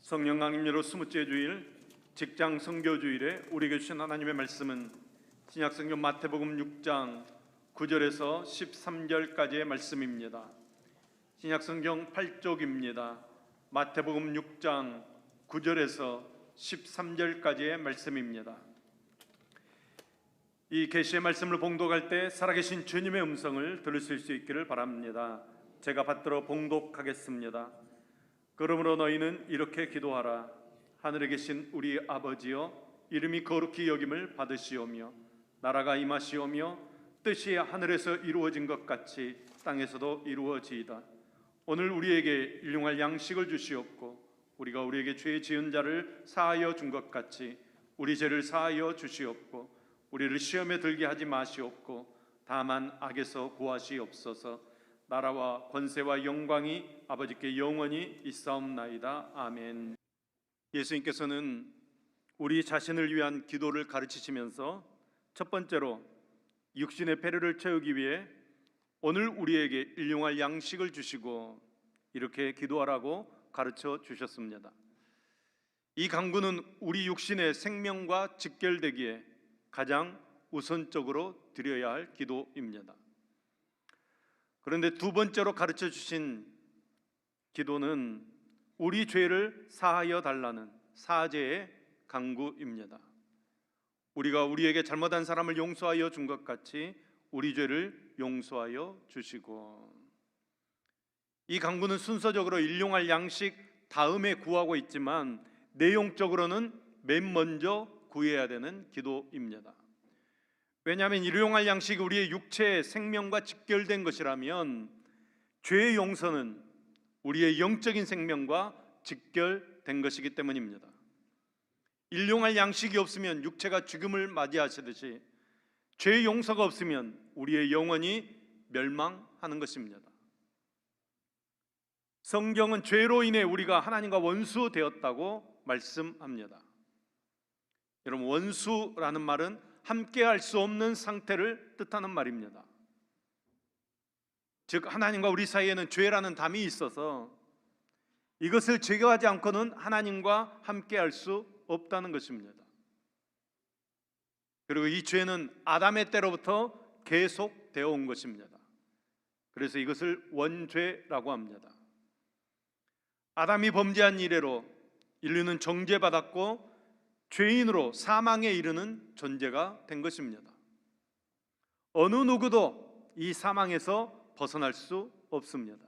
성령 강림료로 20째 주일 직장 선교주일에 우리에게 주신 하나님의 말씀은 신약성경 마태복음 6장 9절에서 13절까지의 말씀입니다. 신약성경 8쪽입니다. 마태복음 6장 9절에서 13절까지의 말씀입니다. 이 계시의 말씀을 봉독할 때 살아계신 주님의 음성을 들으실 수 있기를 바랍니다. 제가 받들어 봉독하겠습니다. 그러므로 너희는 이렇게 기도하라. 하늘에 계신 우리 아버지여, 이름이 거룩히 여김을 받으시오며 나라가 임하시오며 뜻이 하늘에서 이루어진 것 같이 땅에서도 이루어지이다. 오늘 우리에게 일용할 양식을 주시옵고 우리가 우리에게 죄 지은 자를 사하여 준 것 같이 우리 죄를 사하여 주시옵고 우리를 시험에 들게 하지 마시옵고 다만 악에서 구하시옵소서. 나라와 권세와 영광이 아버지께 영원히 있사옵나이다. 아멘. 예수님께서는 우리 자신을 위한 기도를 가르치시면서 첫 번째로 육신의 배려를 채우기 위해 오늘 우리에게 일용할 양식을 주시고 이렇게 기도하라고 가르쳐 주셨습니다. 이 간구는 우리 육신의 생명과 직결되기에 가장 우선적으로 드려야 할 기도입니다. 그런데 두 번째로 가르쳐 주신 기도는 우리 죄를 사하여 달라는 사죄의 간구입니다. 우리가 우리에게 잘못한 사람을 용서하여 준 것 같이 우리 죄를 용서하여 주시고, 이 간구는 순서적으로 일용할 양식 다음에 구하고 있지만 내용적으로는 맨 먼저 구해야 되는 기도입니다. 왜냐하면 일용할 양식이 우리의 육체의 생명과 직결된 것이라면 죄의 용서는 우리의 영적인 생명과 직결된 것이기 때문입니다. 일용할 양식이 없으면 육체가 죽음을 맞이하시듯이 죄의 용서가 없으면 우리의 영혼이 멸망하는 것입니다. 성경은 죄로 인해 우리가 하나님과 원수되었다고 말씀합니다. 여러분, 원수라는 말은 함께 할 수 없는 상태를 뜻하는 말입니다. 즉 하나님과 우리 사이에는 죄라는 담이 있어서 이것을 제거하지 않고는 하나님과 함께 할 수 없다는 것입니다. 그리고 이 죄는 아담의 때로부터 계속되어 온 것입니다. 그래서 이것을 원죄라고 합니다. 아담이 범죄한 이래로 인류는 정죄받았고 죄인으로 사망에 이르는 존재가 된 것입니다. 어느 누구도 이 사망에서 벗어날 수 없습니다.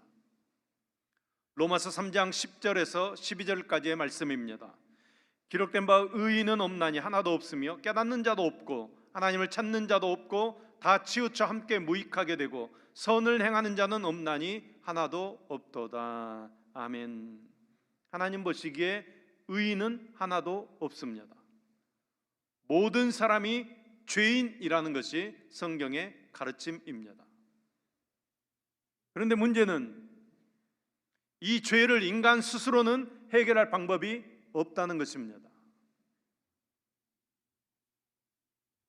로마서 3장 10절에서 12절까지의 말씀입니다. 기록된 바 의인은 없나니 하나도 없으며 깨닫는 자도 없고 하나님을 찾는 자도 없고 다 치우쳐 함께 무익하게 되고 선을 행하는 자는 없나니 하나도 없도다. 아멘. 하나님 보시기에 의인은 하나도 없습니다. 모든 사람이 죄인이라는 것이 성경의 가르침입니다. 그런데 문제는 이 죄를 인간 스스로는 해결할 방법이 없다는 것입니다.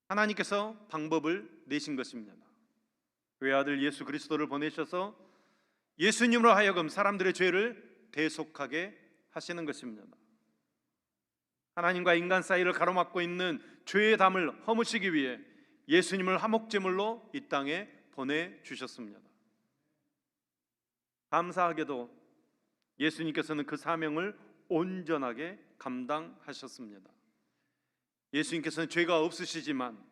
하나님께서 방법을 내신 것입니다. 외아들 예수 그리스도를 보내셔서 예수님으로 하여금 사람들의 죄를 대속하게 하시는 것입니다. 하나님과 인간 사이를 가로막고 있는 죄의 담을 허무시기 위해 예수님을 화목제물로 이 땅에 보내주셨습니다. 감사하게도 예수님께서는 그 사명을 온전하게 감당하셨습니다. 예수님께서는 죄가 없으시지만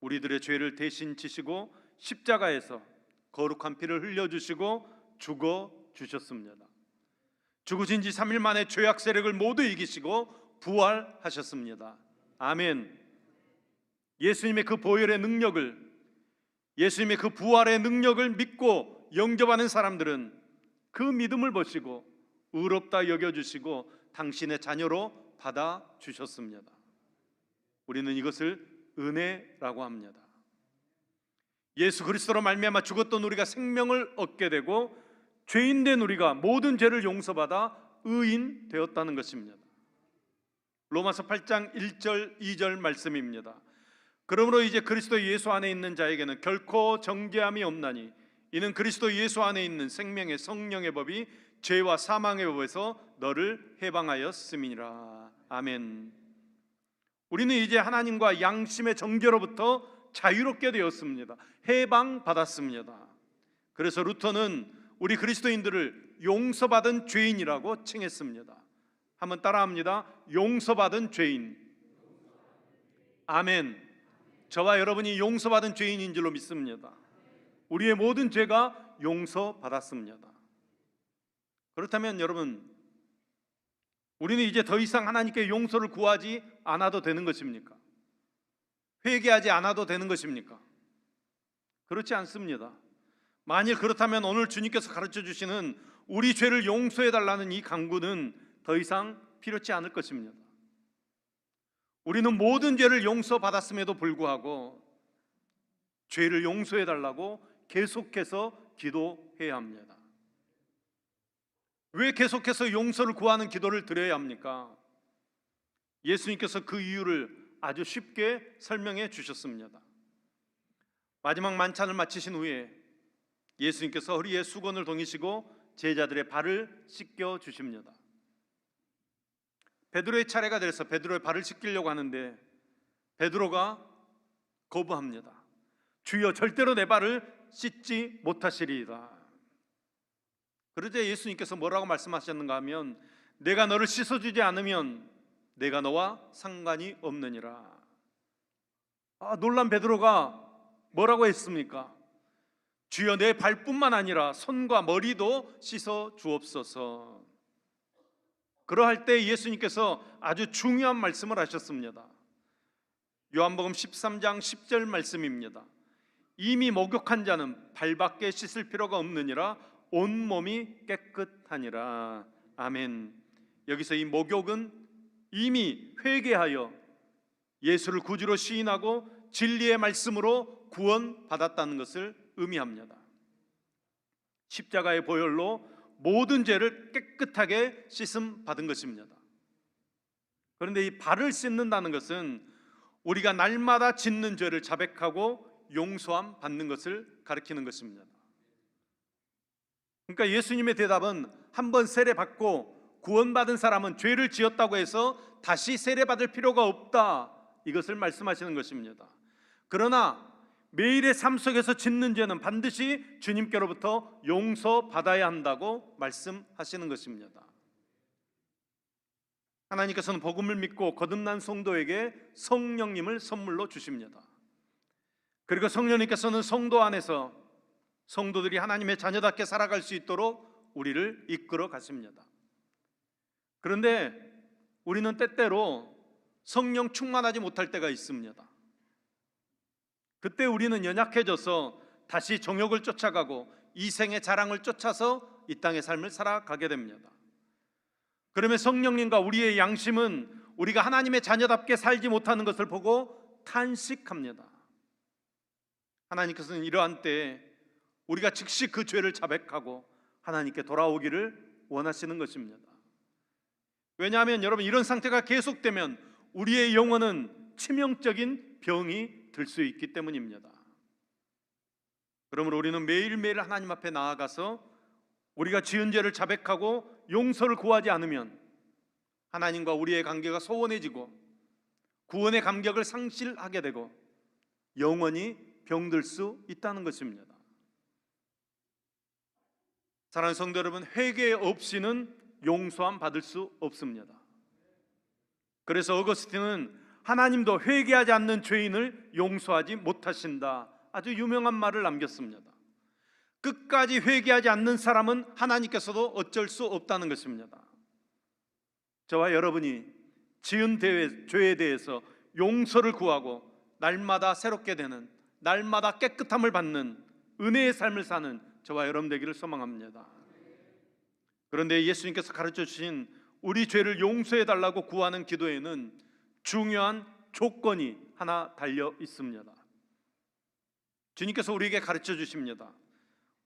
우리들의 죄를 대신 지시고 십자가에서 거룩한 피를 흘려주시고 죽어주셨습니다. 죽으신 지 3일 만에 죄악 세력을 모두 이기시고 부활하셨습니다. 아멘. 예수님의 그 보혈의 능력을, 예수님의 그 부활의 능력을 믿고 영접하는 사람들은 그 믿음을 보시고 의롭다 여겨주시고 당신의 자녀로 받아주셨습니다. 우리는 이것을 은혜라고 합니다. 예수 그리스도로 말미암아 죽었던 우리가 생명을 얻게 되고 죄인된 우리가 모든 죄를 용서받아 의인 되었다는 것입니다. 로마서 8장 1절 2절 말씀입니다. 그러므로 이제 그리스도 예수 안에 있는 자에게는 결코 정죄함이 없나니 이는 그리스도 예수 안에 있는 생명의 성령의 법이 죄와 사망의 법에서 너를 해방하였음이니라. 아멘. 우리는 이제 하나님과 양심의 정죄로부터 자유롭게 되었습니다. 해방받았습니다. 그래서 루터는 우리 그리스도인들을 용서받은 죄인이라고 칭했습니다. 한번 따라합니다. 용서받은 죄인. 아멘. 저와 여러분이 용서받은 죄인인 줄로 믿습니다. 우리의 모든 죄가 용서받았습니다. 그렇다면 여러분, 우리는 이제 더 이상 하나님께 용서를 구하지 않아도 되는 것입니까? 회개하지 않아도 되는 것입니까? 그렇지 않습니다. 만일 그렇다면 오늘 주님께서 가르쳐 주시는 우리 죄를 용서해 달라는 이 강구는 더 이상 필요치 않을 것입니다. 우리는 모든 죄를 용서받았음에도 불구하고 죄를 용서해 달라고 계속해서 기도해야 합니다. 왜 계속해서 용서를 구하는 기도를 드려야 합니까? 예수님께서 그 이유를 아주 쉽게 설명해 주셨습니다. 마지막 만찬을 마치신 후에 예수님께서 허리에 수건을 동이시고 제자들의 발을 씻겨 주십니다. 베드로의 차례가 돼서 베드로의 발을 씻기려고 하는데 베드로가 거부합니다. 주여, 절대로 내 발을 씻지 못하시리이다. 그러자 예수님께서 뭐라고 말씀하셨는가 하면 내가 너를 씻어주지 않으면 내가 너와 상관이 없느니라. 놀란 베드로가 뭐라고 했습니까? 주여, 내 발뿐만 아니라 손과 머리도 씻어 주옵소서. 그러할 때 예수님께서 아주 중요한 말씀을 하셨습니다. 요한복음 13장 10절 말씀입니다. 이미 목욕한 자는 발밖에 씻을 필요가 없느니라 온몸이 깨끗하니라. 아멘. 여기서 이 목욕은 이미 회개하여 예수를 구주로 시인하고 진리의 말씀으로 구원받았다는 것을 의미합니다. 십자가의 보혈로 모든 죄를 깨끗하게 씻음 받은 것입니다. 그런데 이 발을 씻는다는 것은 우리가 날마다 짓는 죄를 자백하고 용서함 받는 것을 가리키는 것입니다. 그러니까 예수님의 대답은 한번 세례받고 구원받은 사람은 죄를 지었다고 해서 다시 세례받을 필요가 없다, 이것을 말씀하시는 것입니다. 그러나 매일의 삶 속에서 짓는 죄는 반드시 주님께로부터 용서받아야 한다고 말씀하시는 것입니다. 하나님께서는 복음을 믿고 거듭난 성도에게 성령님을 선물로 주십니다. 그리고 성령님께서는 성도 안에서 성도들이 하나님의 자녀답게 살아갈 수 있도록 우리를 이끌어 가십니다. 그런데 우리는 때때로 성령 충만하지 못할 때가 있습니다. 그때 우리는 연약해져서 다시 정욕을 쫓아가고 이생의 자랑을 쫓아서 이 땅의 삶을 살아가게 됩니다. 그러면 성령님과 우리의 양심은 우리가 하나님의 자녀답게 살지 못하는 것을 보고 탄식합니다. 하나님께서는 이러한 때에 우리가 즉시 그 죄를 자백하고 하나님께 돌아오기를 원하시는 것입니다. 왜냐하면 여러분, 이런 상태가 계속되면 우리의 영혼은 치명적인 병이 들 수 있기 때문입니다. 그러므로 우리는 매일매일 하나님 앞에 나아가서 우리가 지은 죄를 자백하고 용서를 구하지 않으면 하나님과 우리의 관계가 소원해지고 구원의 감격을 상실하게 되고 영원히 병들 수 있다는 것입니다. 사랑하는 성도 여러분, 회개 없이는 용서함 받을 수 없습니다. 그래서 어거스틴은 하나님도 회개하지 않는 죄인을 용서하지 못하신다, 아주 유명한 말을 남겼습니다. 끝까지 회개하지 않는 사람은 하나님께서도 어쩔 수 없다는 것입니다. 저와 여러분이 지은 죄에 대해서 용서를 구하고 날마다 새롭게 되는, 날마다 깨끗함을 받는 은혜의 삶을 사는 저와 여러분 되기를 소망합니다. 그런데 예수님께서 가르쳐 주신 우리 죄를 용서해 달라고 구하는 기도에는 중요한 조건이 하나 달려 있습니다. 주님께서 우리에게 가르쳐 주십니다.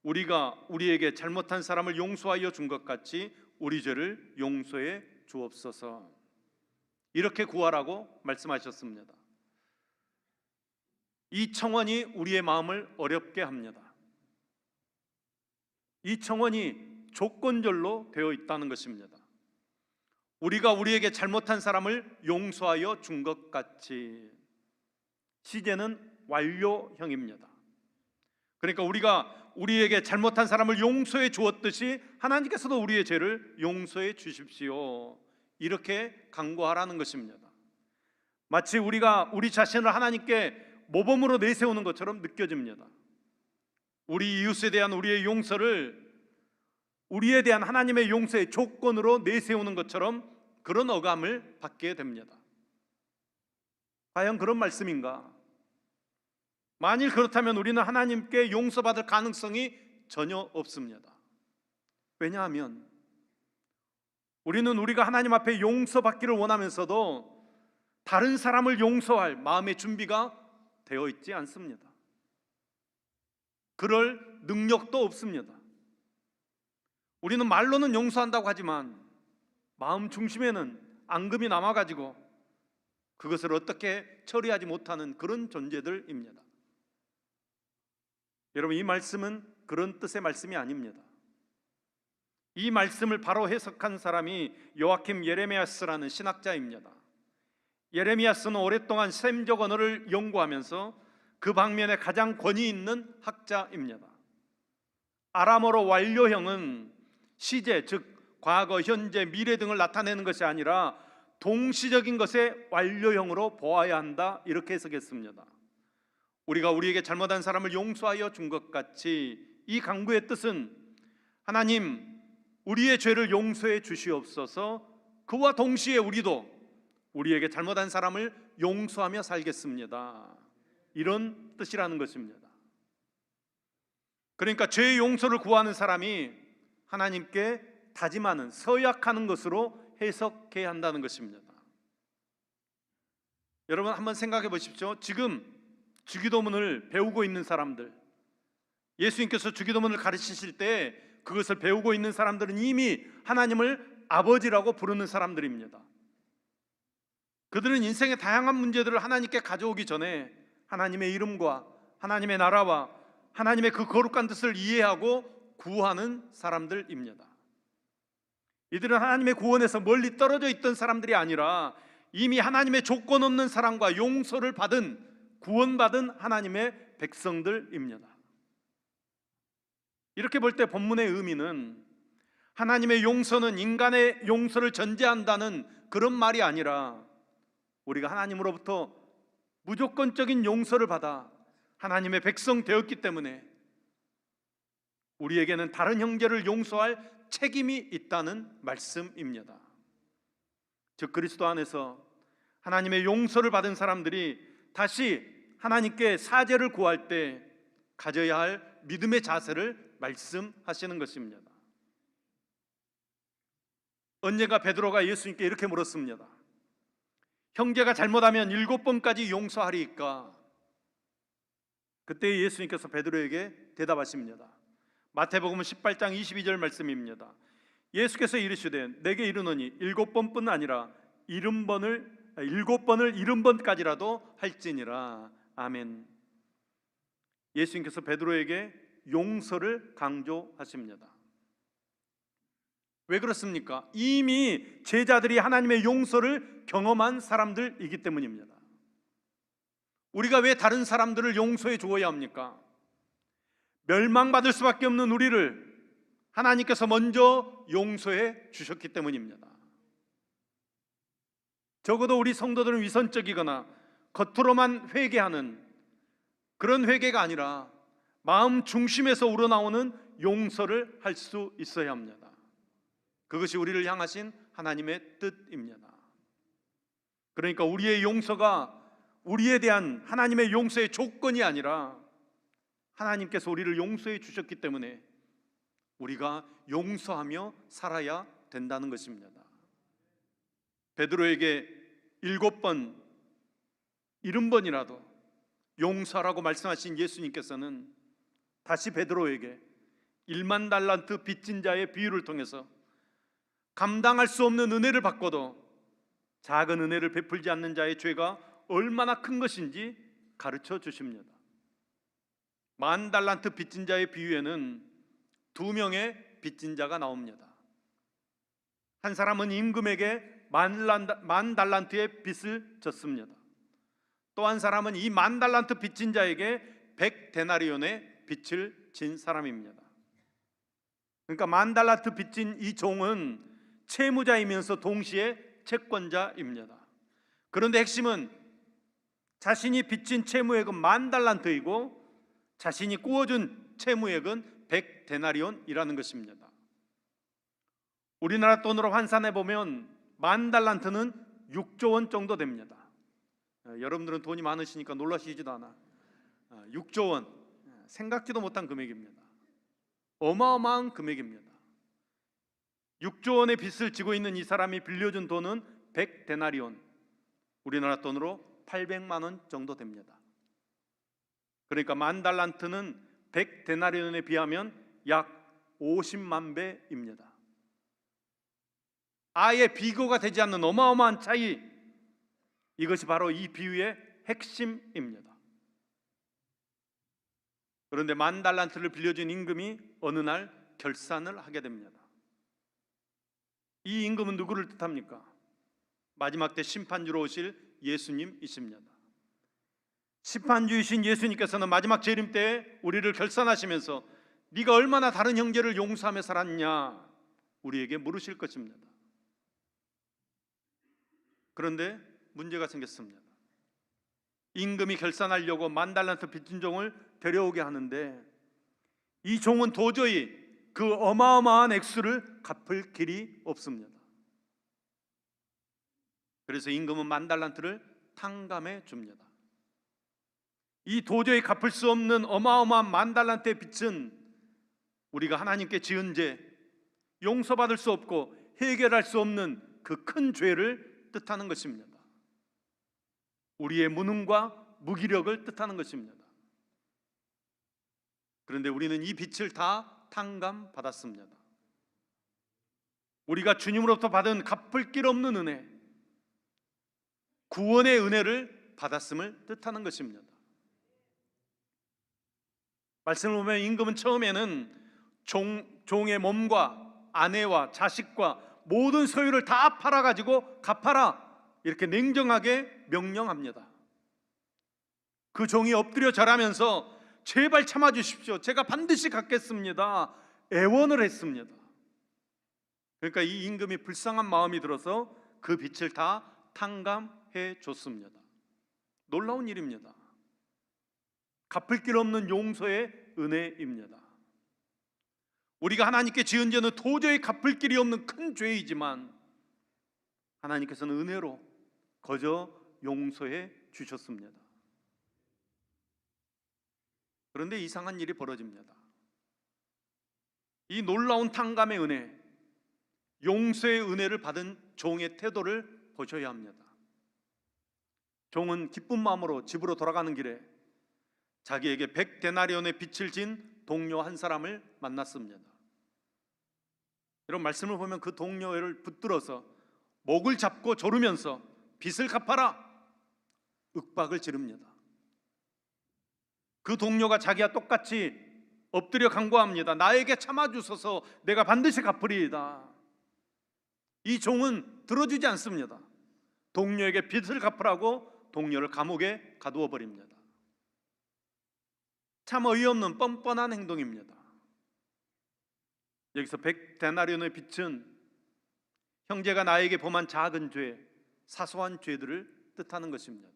우리가 우리에게 잘못한 사람을 용서하여 준 것 같이 우리 죄를 용서해 주옵소서, 이렇게 구하라고 말씀하셨습니다. 이 청원이 우리의 마음을 어렵게 합니다. 이 청원이 조건절로 되어 있다는 것입니다. 우리가 우리에게 잘못한 사람을 용서하여 준 것 같이. 시제는 완료형입니다. 그러니까 우리가 우리에게 잘못한 사람을 용서해 주었듯이 하나님께서도 우리의 죄를 용서해 주십시오, 이렇게 간구하라는 것입니다. 마치 우리가 우리 자신을 하나님께 모범으로 내세우는 것처럼 느껴집니다. 우리 이웃에 대한 우리의 용서를 우리에 대한 하나님의 용서의 조건으로 내세우는 것처럼 그런 어감을 받게 됩니다. 과연 그런 말씀인가? 만일 그렇다면 우리는 하나님께 용서받을 가능성이 전혀 없습니다. 왜냐하면 우리는 우리가 하나님 앞에 용서받기를 원하면서도 다른 사람을 용서할 마음의 준비가 되어 있지 않습니다. 그럴 능력도 없습니다. 우리는 말로는 용서한다고 하지만 마음 중심에는 앙금이 남아가지고 그것을 어떻게 처리하지 못하는 그런 존재들입니다. 여러분, 이 말씀은 그런 뜻의 말씀이 아닙니다. 이 말씀을 바로 해석한 사람이 요아킴 예레미야스라는 신학자입니다. 예레미야스는 오랫동안 셈적 언어를 연구하면서 그 방면에 가장 권위 있는 학자입니다. 아람어로 완료형은 시제, 즉 과거, 현재, 미래 등을 나타내는 것이 아니라 동시적인 것의 완료형으로 보아야 한다, 이렇게 해석했습니다. 우리가 우리에게 잘못한 사람을 용서하여 준 것 같이, 이 간구의 뜻은 하나님, 우리의 죄를 용서해 주시옵소서, 그와 동시에 우리도 우리에게 잘못한 사람을 용서하며 살겠습니다, 이런 뜻이라는 것입니다. 그러니까 죄의 용서를 구하는 사람이 하나님께 다짐하는, 서약하는 것으로 해석해야 한다는 것입니다. 여러분, 한번 생각해 보십시오. 지금 주기도문을 배우고 있는 사람들, 예수님께서 주기도문을 가르치실 때 그것을 배우고 있는 사람들은 이미 하나님을 아버지라고 부르는 사람들입니다. 그들은 인생의 다양한 문제들을 하나님께 가져오기 전에 하나님의 이름과 하나님의 나라와 하나님의 그 거룩한 뜻을 이해하고 구하는 사람들입니다. 이들은 하나님의 구원에서 멀리 떨어져 있던 사람들이 아니라 이미 하나님의 조건 없는 사랑과 용서를 받은, 구원받은 하나님의 백성들입니다. 이렇게 볼 때 본문의 의미는 하나님의 용서는 인간의 용서를 전제한다는 그런 말이 아니라 우리가 하나님으로부터 무조건적인 용서를 받아 하나님의 백성 되었기 때문에 우리에게는 다른 형제를 용서할 책임이 있다는 말씀입니다. 즉 그리스도 안에서 하나님의 용서를 받은 사람들이 다시 하나님께 사죄를 구할 때 가져야 할 믿음의 자세를 말씀하시는 것입니다. 언젠가 베드로가 예수님께 이렇게 물었습니다. 형제가 잘못하면 7번까지 용서하리이까? 그때 예수님께서 베드로에게 대답하십니다. 마태복음 18장 22절 말씀입니다. 예수께서 이르시되 내게 이르노니 7번뿐 아니라 7번을 70번까지라도 할지니라. 아멘. 예수님께서 베드로에게 용서를 강조하십니다. 왜 그렇습니까? 이미 제자들이 하나님의 용서를 경험한 사람들이기 때문입니다. 우리가 왜 다른 사람들을 용서해 주어야 합니까? 멸망받을 수밖에 없는 우리를 하나님께서 먼저 용서해 주셨기 때문입니다. 적어도 우리 성도들은 위선적이거나 겉으로만 회개하는 그런 회개가 아니라 마음 중심에서 우러나오는 용서를 할 수 있어야 합니다. 그것이 우리를 향하신 하나님의 뜻입니다. 그러니까 우리의 용서가 우리에 대한 하나님의 용서의 조건이 아니라 하나님께서 우리를 용서해 주셨기 때문에 우리가 용서하며 살아야 된다는 것입니다. 베드로에게 7번, 70번이라도 용서하라고 말씀하신 예수님께서는 다시 베드로에게 1만 달란트 빚진 자의 비유를 통해서 감당할 수 없는 은혜를 받고도 작은 은혜를 베풀지 않는 자의 죄가 얼마나 큰 것인지 가르쳐 주십니다. 10,000달란트 빚진 자의 비유에는 두 명의 빚진 자가 나옵니다. 한 사람은 임금에게 만 달란트의 빚을 졌습니다. 또 한 사람은 이 만 달란트 빚진 자에게 100데나리온의 빚을 진 사람입니다. 그러니까 만 달란트 빚진 이 종은 채무자이면서 동시에 채권자입니다. 그런데 핵심은 자신이 빚진 채무액은 만 달란트이고 자신이 꾸어준 채무액은 100데나리온이라는 것입니다. 우리나라 돈으로 환산해 보면 만 달란트는 6조 원 정도 됩니다. 여러분들은 돈이 많으시니까 놀라시지도 않아. 6조 원, 생각지도 못한 금액입니다. 어마어마한 금액입니다. 6조 원의 빚을 지고 있는 이 사람이 빌려준 돈은 100데나리온, 우리나라 돈으로 800만 원 정도 됩니다. 그러니까 만 달란트는 100데나리온에 비하면 약 50만 배입니다. 아예 비교가 되지 않는 어마어마한 차이, 이것이 바로 이 비유의 핵심입니다. 그런데 만 달란트를 빌려준 임금이 어느 날 결산을 하게 됩니다. 이 임금은 누구를 뜻합니까? 마지막 때 심판주로 오실 예수님이십니다. 심판주이신 예수님께서는 마지막 재림 때에 우리를 결산하시면서 네가 얼마나 다른 형제를 용서하며 살았냐 우리에게 물으실 것입니다. 그런데 문제가 생겼습니다. 임금이 결산하려고 만 달란트 빚진 종을 데려오게 하는데 이 종은 도저히 그 어마어마한 액수를 갚을 길이 없습니다. 그래서 임금은 만 달란트를 탕감해 줍니다. 이 도저히 갚을 수 없는 어마어마한 만 달란트의 빚은 우리가 하나님께 지은 죄, 용서받을 수 없고 해결할 수 없는 그 큰 죄를 뜻하는 것입니다. 우리의 무능과 무기력을 뜻하는 것입니다. 그런데 우리는 이 빚을 다 탕감받았습니다. 우리가 주님으로부터 받은 갚을 길 없는 은혜, 구원의 은혜를 받았음을 뜻하는 것입니다. 말씀을 보면 임금은 처음에는 종의 몸과 아내와 자식과 모든 소유를 다 팔아가지고 갚아라 이렇게 냉정하게 명령합니다. 그 종이 엎드려 절하면서 제발 참아주십시오, 제가 반드시 갚겠습니다, 애원을 했습니다. 그러니까 이 임금이 불쌍한 마음이 들어서 그 빚을 다 탕감해 줬습니다. 놀라운 일입니다. 갚을 길 없는 용서의 은혜입니다. 우리가 하나님께 지은 죄는 도저히 갚을 길이 없는 큰 죄이지만 하나님께서는 은혜로 거저 용서해 주셨습니다. 그런데 이상한 일이 벌어집니다. 이 놀라운 탕감의 은혜, 용서의 은혜를 받은 종의 태도를 보셔야 합니다. 종은 기쁜 마음으로 집으로 돌아가는 길에 자기에게 100데나리온의 빚을 진 동료 한 사람을 만났습니다. 이런 말씀을 보면 그 동료를 붙들어서 목을 잡고 조르면서 빚을 갚아라 윽박을 지릅니다. 그 동료가 자기와 똑같이 엎드려 간구합니다. 나에게 참아주소서, 내가 반드시 갚으리이다. 이 종은 들어주지 않습니다. 동료에게 빚을 갚으라고 동료를 감옥에 가두어 버립니다. 참 어이없는 뻔뻔한 행동입니다. 여기서 100데나리온의 빚은 형제가 나에게 범한 작은 죄, 사소한 죄들을 뜻하는 것입니다.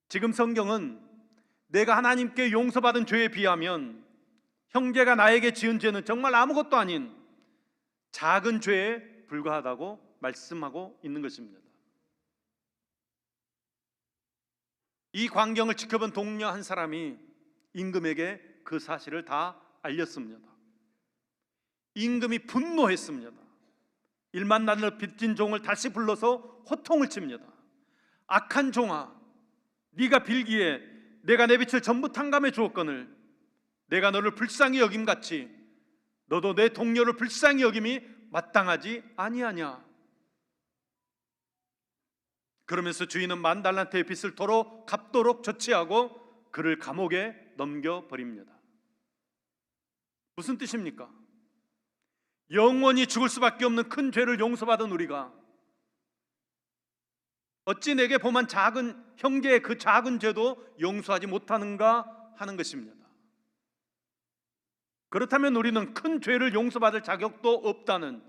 지금 성경은 내가 하나님께 용서받은 죄에 비하면 형제가 나에게 지은 죄는 정말 아무것도 아닌 작은 죄에 불과하다고 말씀하고 있는 것입니다. 이 광경을 지켜본 동료 한 사람이 임금에게 그 사실을 다 알렸습니다. 임금이 분노했습니다. 일만 나를 빚진 종을 다시 불러서 호통을 칩니다. 악한 종아, 네가 빌기에 내가 내 빚을 전부 탕감해 주었거늘 내가 너를 불쌍히 여김같이 너도 내 동료를 불쌍히 여김이 마땅하지 아니하냐. 그러면서 주인은 만 달란트의 빚을 도로 갚도록 조치하고 그를 감옥에 넘겨버립니다. 무슨 뜻입니까? 영원히 죽을 수밖에 없는 큰 죄를 용서받은 우리가 어찌 내게 범한 작은 형제의 그 작은 죄도 용서하지 못하는가 하는 것입니다. 그렇다면 우리는 큰 죄를 용서받을 자격도 없다는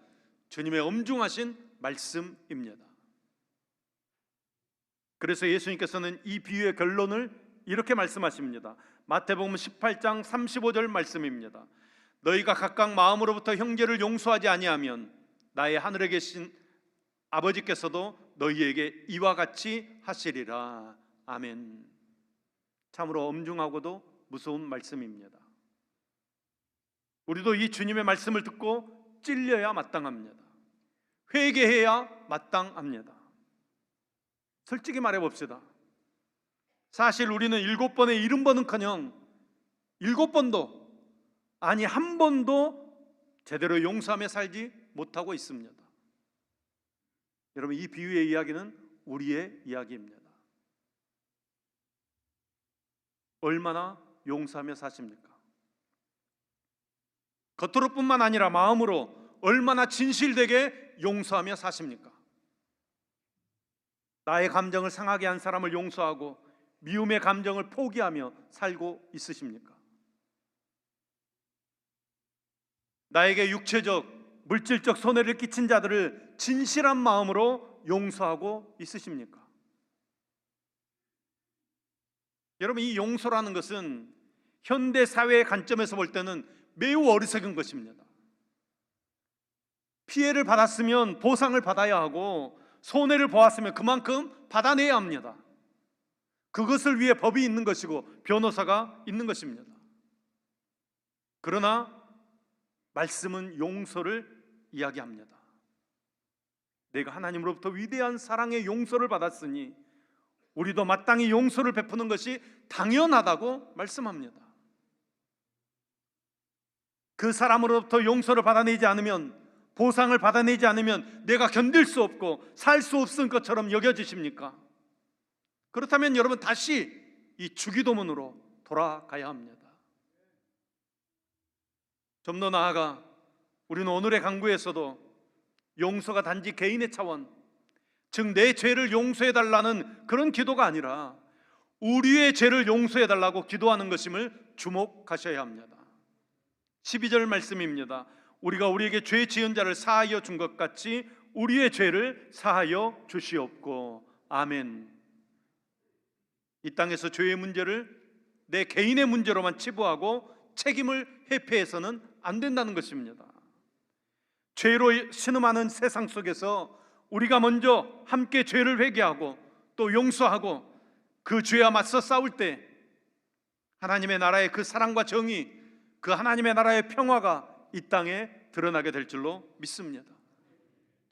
주님의 엄중하신 말씀입니다. 그래서 예수님께서는 이 비유의 결론을 이렇게 말씀하십니다. 마태복음 18장 35절 말씀입니다. 너희가 각각 마음으로부터 형제를 용서하지 아니하면 나의 하늘에 계신 아버지께서도 너희에게 이와 같이 하시리라. 아멘. 참으로 엄중하고도 무서운 말씀입니다. 우리도 이 주님의 말씀을 듣고 찔려야 마땅합니다. 회개해야 마땅합니다. 솔직히 말해봅시다. 사실 우리는 7번에 70번은커녕 7번도 아니 한 번도 제대로 용서하며 살지 못하고 있습니다. 여러분, 이 비유의 이야기는 우리의 이야기입니다. 얼마나 용서하며 사십니까? 겉으로뿐만 아니라 마음으로 얼마나 진실되게 용서하며 사십니까? 나의 감정을 상하게 한 사람을 용서하고 미움의 감정을 포기하며 살고 있으십니까? 나에게 육체적, 물질적 손해를 끼친 자들을 진실한 마음으로 용서하고 있으십니까? 여러분, 이 용서라는 것은 현대 사회의 관점에서 볼 때는 매우 어리석은 것입니다. 피해를 받았으면 보상을 받아야 하고 손해를 보았으면 그만큼 받아내야 합니다. 그것을 위해 법이 있는 것이고 변호사가 있는 것입니다. 그러나 말씀은 용서를 이야기합니다. 내가 하나님으로부터 위대한 사랑의 용서를 받았으니 우리도 마땅히 용서를 베푸는 것이 당연하다고 말씀합니다. 그 사람으로부터 용서를 받아내지 않으면, 보상을 받아내지 않으면 내가 견딜 수 없고 살 수 없을 것처럼 여겨지십니까? 그렇다면 여러분, 다시 이 주기도문으로 돌아가야 합니다. 좀 더 나아가 우리는 오늘의 강구에서도 용서가 단지 개인의 차원, 즉 내 죄를 용서해달라는 그런 기도가 아니라 우리의 죄를 용서해달라고 기도하는 것임을 주목하셔야 합니다. 12절 말씀입니다. 우리가 우리에게 죄 지은 자를 사하여 준 것 같이 우리의 죄를 사하여 주시옵고. 아멘. 이 땅에서 죄의 문제를 내 개인의 문제로만 치부하고 책임을 회피해서는 안 된다는 것입니다. 죄로 신음하는 세상 속에서 우리가 먼저 함께 죄를 회개하고 또 용서하고 그 죄와 맞서 싸울 때 하나님의 나라의 그 사랑과 정의, 그 하나님의 나라의 평화가 이 땅에 드러나게 될 줄로 믿습니다.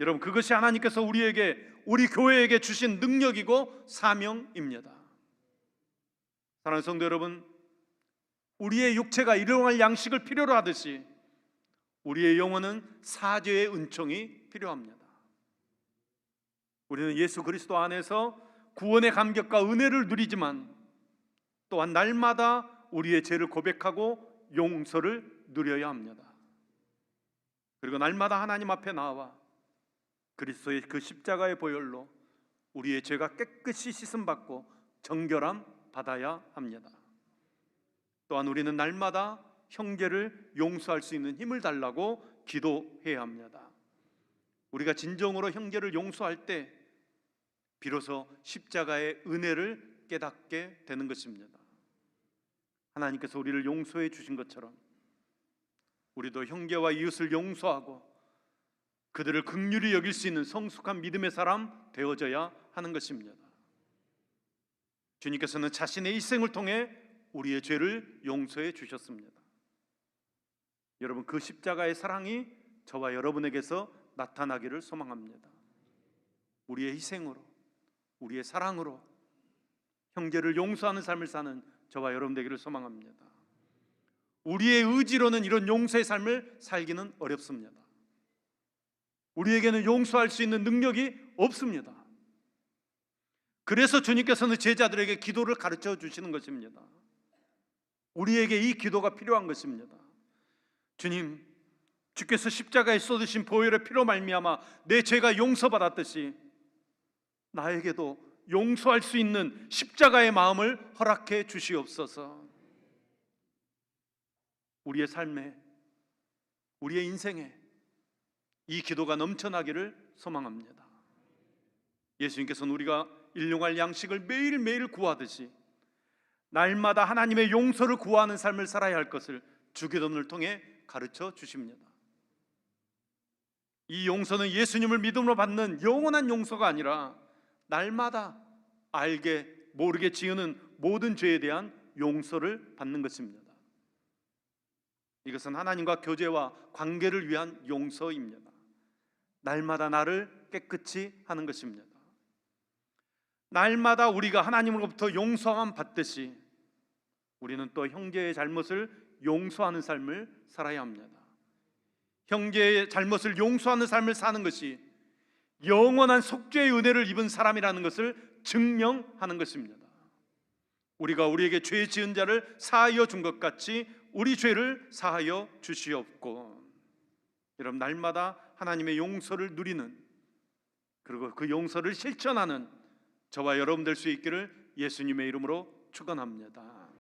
여러분, 그것이 하나님께서 우리에게, 우리 교회에게 주신 능력이고 사명입니다. 사랑하는 성도 여러분, 우리의 육체가 일용할 양식을 필요로 하듯이 우리의 영혼은 사죄의 은총이 필요합니다. 우리는 예수 그리스도 안에서 구원의 감격과 은혜를 누리지만 또한 날마다 우리의 죄를 고백하고 용서를 누려야 합니다. 그리고 날마다 하나님 앞에 나와 그리스도의 그 십자가의 보혈로 우리의 죄가 깨끗이 씻음받고 정결함 받아야 합니다. 또한 우리는 날마다 형제를 용서할 수 있는 힘을 달라고 기도해야 합니다. 우리가 진정으로 형제를 용서할 때 비로소 십자가의 은혜를 깨닫게 되는 것입니다. 하나님께서 우리를 용서해 주신 것처럼 우리도 형제와 이웃을 용서하고 그들을 긍휼히 여길 수 있는 성숙한 믿음의 사람 되어져야 하는 것입니다. 주님께서는 자신의 일생을 통해 우리의 죄를 용서해 주셨습니다. 여러분, 그 십자가의 사랑이 저와 여러분에게서 나타나기를 소망합니다. 우리의 희생으로, 우리의 사랑으로 형제를 용서하는 삶을 사는 저와 여러분 되기를 소망합니다. 우리의 의지로는 이런 용서의 삶을 살기는 어렵습니다. 우리에게는 용서할 수 있는 능력이 없습니다. 그래서 주님께서는 제자들에게 기도를 가르쳐 주시는 것입니다. 우리에게 이 기도가 필요한 것입니다. 주님, 주께서 십자가에 쏟으신 보혈의 피로 말미암아 내 죄가 용서받았듯이 나에게도 용서할 수 있는 십자가의 마음을 허락해 주시옵소서. 우리의 삶에, 우리의 인생에 이 기도가 넘쳐나기를 소망합니다. 예수님께서는 우리가 일용할 양식을 매일매일 구하듯이 날마다 하나님의 용서를 구하는 삶을 살아야 할 것을 주기도문을 통해 가르쳐 주십니다. 이 용서는 예수님을 믿음으로 받는 영원한 용서가 아니라 날마다 알게 모르게 지으는 모든 죄에 대한 용서를 받는 것입니다. 이것은 하나님과 교제와 관계를 위한 용서입니다. 날마다 나를 깨끗이 하는 것입니다. 날마다 우리가 하나님으로부터 용서함 받듯이 우리는 또 형제의 잘못을 용서하는 삶을 살아야 합니다. 형제의 잘못을 용서하는 삶을 사는 것이 영원한 속죄의 은혜를 입은 사람이라는 것을 증명하는 것입니다. 우리가 우리에게 죄 지은 자를 사하여 준 것 같이 우리 죄를 사하여 주시옵고, 여러분, 날마다 하나님의 용서를 누리는, 그리고 그 용서를 실천하는 저와 여러분 될 수 있기를 예수님의 이름으로 축원합니다.